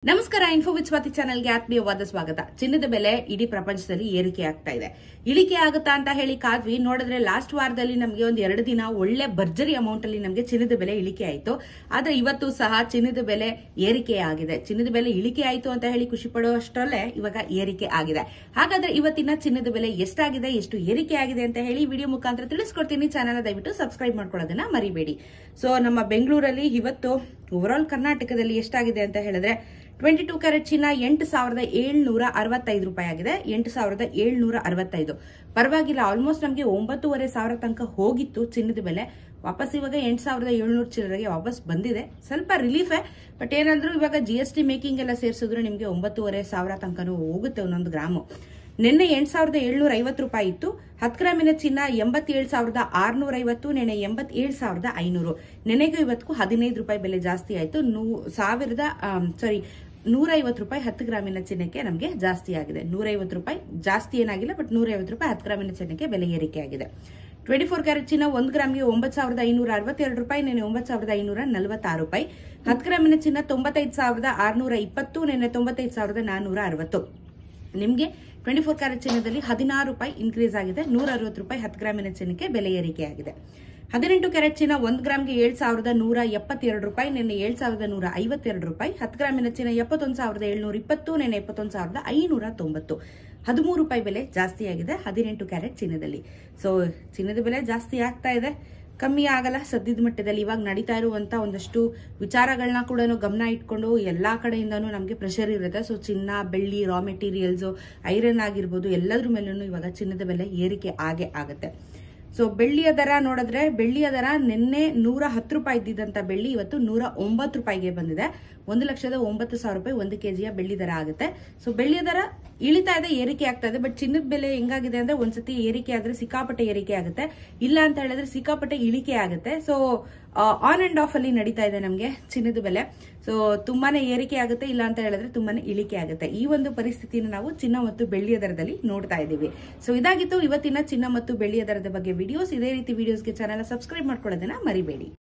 ನಮಸ್ಕಾರ info with Swati ಚಾನೆಲ್ಗೆ ಆತ್ಮೀಯವಾದ ಸ್ವಾಗತ. ಚಿನ್ನದ ಬೆಲೆ ಇಡೀ ಪ್ರಪಂಚದಲ್ಲಿ ಏರಿಕೆ ಆಗ್ತಾ ಇದೆ. ಇಳಿಕೆ ಆಗುತ್ತಾ ಅಂತ ಹೇಳಿ ಕಾದ್ವಿ. ನೋಡಿದ್ರೆ ಲಾಸ್ಟ್ ವಾರದಲ್ಲಿ ನಮಗೆ ಒಂದು 2 ದಿನ ಒಳ್ಳೆ ಭರ್ಜರಿ ಅಮೌಂಟ್ ಅಲ್ಲಿ ನಮಗೆ ಚಿನ್ನದ ಬೆಲೆ ಇಳಿಕೆ ಆಯಿತು. ಆದ್ರೆ ಇವತ್ತು ಸಹ ಚಿನ್ನದ ಬೆಲೆ ಏರಿಕೆ ಆಗಿದೆ. ಚಿನ್ನದ ಬೆಲೆ ಇಳಿಕೆ ಆಯಿತು ಅಂತ ಹೇಳಿ ಖುಷಿ ಪಡುವಷ್ಟರಲ್ಲೇ ಇವಾಗ ಏರಿಕೆ ಆಗಿದೆ. ಹಾಗಾದ್ರೆ ಇವತ್ತಿನ ಚಿನ್ನದ ಬೆಲೆ ಎಷ್ಟಾಗಿದೆ, ಎಷ್ಟು ಏರಿಕೆ ಆಗಿದೆ ಅಂತ ಹೇಳಿ ವಿಡಿಯೋ ಮುಖಾಂತರ ತಿಳಿಸ್ಕೊಡ್ತೀನಿ. ಚಾನೆಲ್ ದಯವಿಟ್ಟು ಸಬ್ಸ್ಕ್ರೈಬ್ ಮಾಡ್ಕೊಳ್ಳೋದನ್ನ ಮರಿಬೇಡಿ. ಸೊ ನಮ್ಮ ಬೆಂಗಳೂರಲ್ಲಿ ಇವತ್ತು ಓವರ್ ಆಲ್ ಕರ್ನಾಟಕದಲ್ಲಿ ಎಷ್ಟಾಗಿದೆ ಅಂತ ಹೇಳಿದ್ರೆ 22 ಕ್ಯಾರೆಟ್ ಚಿನ್ನ 8,765 ರೂಪಾಯಿ ಆಗಿದೆ. 8,765 ಪರವಾಗಿಲ್ಲ. ಆಲ್ಮೋಸ್ಟ್ ನಮಗೆ 9,500 ತನಕ ಹೋಗಿತ್ತು ಚಿನ್ನದ ಬೆಲೆ. ವಾಪಸ್ ಇವಾಗ 8,700 ಚಿಲ್ಲರೆಗೆ ವಾಪಸ್ ಬಂದಿದೆ. ಸ್ವಲ್ಪ ರಿಲೀಫೇ. ಬಟ್ ಏನಂದ್ರೂ ಇವಾಗ GST ಮೇಕಿಂಗ್ ಎಲ್ಲ ಸೇರಿಸಿದ್ರೆ ನಿಮಗೆ 9,500 ತನಕನೂ ಹೋಗುತ್ತೆ ಒಂದೊಂದು ಗ್ರಾಮು. ನಿನ್ನೆ 8,750 ರೂಪಾಯಿ ಇತ್ತು. 10 ಗ್ರಾಮಿನ ಚಿನ್ನ 87,650, ನೆನೆ 87,500. ನೆನೆಗೂ ಇವತ್ತಿಗೂ 15 ರೂಪಾಯಿ ಬೆಲೆ ಜಾಸ್ತಿ ಆಯ್ತು. 150 ರೂಪಾಯಿ 10 ಗ್ರಾಮಿನ ಚಿನ್ನಕ್ಕೆ ನಮಗೆ ಜಾಸ್ತಿ ಆಗಿದೆ. 150 ರೂಪಾಯಿ ಜಾಸ್ತಿ ಏನಾಗಿಲ್ಲ, ಬಟ್ 150 ರೂಪಾಯಿ 10 ಗ್ರಾಮಿನ ಚಿನ್ನಕ್ಕೆ ಬೆಲೆ ಏರಿಕೆ ಆಗಿದೆ. 24 ಕ್ಯಾರೆಟ್ ಚಿನ್ನ 1 ಗ್ರಾಮ್ಗೆ 9,562 ರೂಪಾಯಿ, ನೆನೆ 9,546 ರೂಪಾಯಿ. 10 ಗ್ರಾಮಿನ ಚಿನ್ನ 95,620, ನೆನೆ 95,460. ನಿಮಗೆ 24 ಕ್ಯಾರೆಟ್ ಚಿನ್ನದಲ್ಲಿ 16 ರೂಪಾಯಿ ಇನ್ಕ್ರೀಸ್ ಆಗಿದೆ. 160 ರೂಪಾಯಿ 10 ಗ್ರಾಮಿನ ಚಿನ್ನಕ್ಕೆ ಬೆಲೆ ಏರಿಕೆ ಆಗಿದೆ. 18 ಕ್ಯಾರೆಟ್ ಚಿನ್ನ 1 ಗ್ರಾಮ್ಗೆ 7,172 ರೂಪಾಯಿ, ನಿನ್ನೆ 7,152 ರೂಪಾಯಿ. 10 ಗ್ರಾಮಿನ ಚಿನ್ನ 71,720, ನೆನ್ನೆ 71,590. 13 ರೂಪಾಯಿ ಬೆಲೆ ಜಾಸ್ತಿ ಆಗಿದೆ 18 ಕ್ಯಾರೆಟ್ ಚಿನ್ನದಲ್ಲಿ. ಸೊ ಚಿನ್ನದ ಬೆಲೆ ಜಾಸ್ತಿ ಆಗ್ತಾ ಇದೆ, ಕಮ್ಮಿ ಆಗಲ್ಲ ಸದ್ಯದ ಮಟ್ಟದಲ್ಲಿ. ಇವಾಗ ನಡೀತಾ ಇರುವಂತ ಒಂದಷ್ಟು ವಿಚಾರಗಳನ್ನ ಕೂಡ ಗಮನ ಇಟ್ಕೊಂಡು ಎಲ್ಲಾ ಕಡೆಯಿಂದನೂ ನಮಗೆ ಪ್ರೆಷರ್ ಇರುತ್ತೆ. ಸೊ ಚಿನ್ನ, ಬೆಳ್ಳಿ, ರಾ ಮೆಟೀರಿಯಲ್ಸ್, ಐರನ್ ಆಗಿರ್ಬೋದು, ಎಲ್ಲದ್ರ ಮೇಲೂ ಇವಾಗ ಚಿನ್ನದ ಬೆಲೆ ಏರಿಕೆ ಆಗೇ ಆಗುತ್ತೆ. ಸೊ ಬೆಳ್ಳಿಯ ದರ ನೋಡಿದ್ರೆ, ಬೆಳ್ಳಿಯ ದರ ನಿನ್ನೆ 110 ರೂಪಾಯಿ ಇದ್ದಿದ್ದಂತ ಬೆಳ್ಳಿ ಇವತ್ತು 109 ರೂಪಾಯಿಗೆ ಬಂದಿದೆ. 1,09,000 ರೂಪಾಯಿ 1 ಕೆಜಿಯ ಬೆಳ್ಳಿ ದರ ಆಗುತ್ತೆ. ಸೊ ಬೆಳ್ಳಿಯ ದರ ಇಳಿತಾ ಇದೆ, ಏರಿಕೆ ಆಗ್ತಾ ಇದೆ. ಬಟ್ ಚಿನ್ನದ ಬೆಲೆ ಹೆಂಗಾಗಿದೆ ಅಂದ್ರೆ ಒಂದ್ಸತಿ ಏರಿಕೆ ಆದ್ರೆ ಸಿಕ್ಕಾಪಟ್ಟೆ ಏರಿಕೆ ಆಗುತ್ತೆ, ಇಲ್ಲ ಅಂತ ಹೇಳಿದ್ರೆ ಸಿಕ್ಕಾಪಟ್ಟೆ ಇಳಿಕೆ ಆಗುತ್ತೆ. ಸೊ ಆನ್ ಅಂಡ್ ಆಫ್ ಅಲ್ಲಿ ನಡೀತಾ ಇದೆ ನಮಗೆ ಚಿನ್ನದ ಬೆಲೆ. ಸೊ ತುಂಬಾನೇ ಏರಿಕೆ ಆಗುತ್ತೆ, ಇಲ್ಲ ಅಂತ ಹೇಳಿದ್ರೆ ತುಂಬಾನೇ ಇಳಿಕೆ ಆಗುತ್ತೆ. ಈ ಒಂದು ಪರಿಸ್ಥಿತಿನ ನಾವು ಚಿನ್ನ ಮತ್ತು ಬೆಳ್ಳಿಯ ದರದಲ್ಲಿ ನೋಡ್ತಾ ಇದ್ದೀವಿ. ಸೊ ಇದಾಗಿತ್ತು ಇವತ್ತಿನ ಚಿನ್ನ ಮತ್ತು ಬೆಳ್ಳಿಯ ದರದ ಬಗ್ಗೆ ವಿಡಿಯೋಸ್. ಇದೇ ರೀತಿ ವಿಡಿಯೋಸ್ಗೆ ಚಾನೆಲ್ ಸಬ್ಸ್ಕ್ರೈಬ್ ಮಾಡ್ಕೊಳ್ಳೋದನ್ನ ಮರಿಬೇಡಿ.